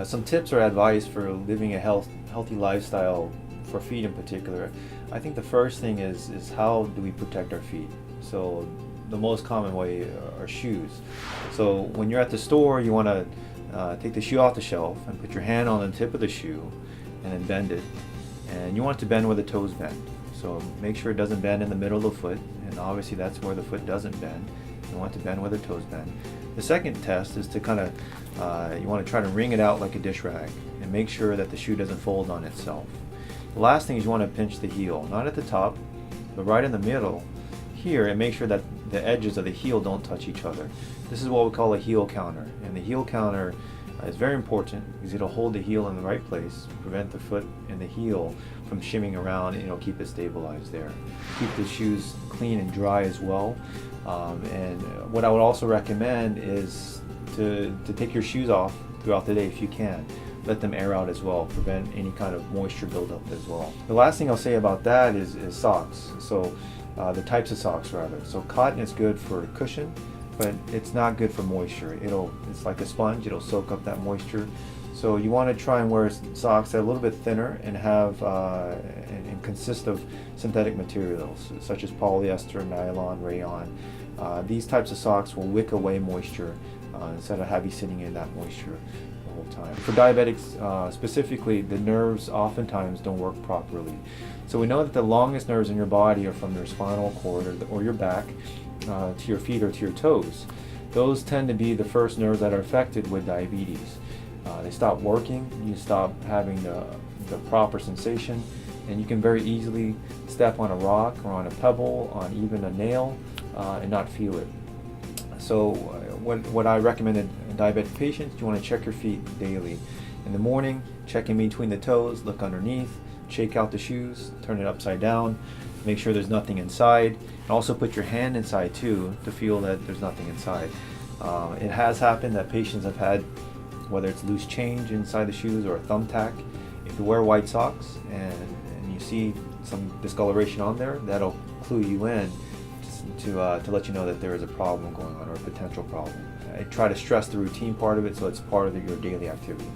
Some tips or advice for living a healthy lifestyle for feet in particular. I think the first thing is how do we protect our feet? So the most common way are shoes. So when you're at the store, you want to take the shoe off the shelf and put your hand on the tip of the shoe and then bend it. And you want it to bend where the toes bend. So make sure it doesn't bend in the middle of the foot, and obviously that's where the foot doesn't bend. You want it to bend where the toes bend. The second test is to kind of, you want to try to wring it out like a dish rag and make sure that the shoe doesn't fold on itself. The last thing is you want to pinch the heel, not at the top, but right in the middle here, and make sure that the edges of the heel don't touch each other. This is what we call a heel counter, and the heel counter is very important because it'll hold the heel in the right place, prevent the foot and the heel from shimming around, and it'll keep it stabilized there. Keep the shoes clean and dry as well. And what I would also recommend is to take your shoes off throughout the day if you can. Let them air out as well, prevent any kind of moisture buildup as well. The last thing I'll say about that is socks. So the types of socks rather. So cotton is good for cushion, but it's not good for moisture. It's like a sponge, it'll soak up that moisture. So you want to try and wear socks that are a little bit thinner and have and consist of synthetic materials such as polyester, nylon, rayon. These types of socks will wick away moisture instead of have you sitting in that moisture the whole time. For diabetics specifically, the nerves oftentimes don't work properly. So we know that the longest nerves in your body are from your spinal cord or your back to your feet or to your toes. Those tend to be the first nerves that are affected with diabetes. They stop working, you stop having the proper sensation, and you can very easily step on a rock or on a pebble, on even a nail, and not feel it. So what I recommend in diabetic patients, you want to check your feet daily. In the morning, check in between the toes, look underneath, shake out the shoes, turn it upside down, make sure there's nothing inside, and also put your hand inside too to feel that there's nothing inside. It has happened that patients have had, whether it's loose change inside the shoes or a thumbtack. If you wear white socks and you see some discoloration on there, that'll clue you in to let you know that there is a problem going on or a potential problem. I try to stress the routine part of it so it's part of your daily activity.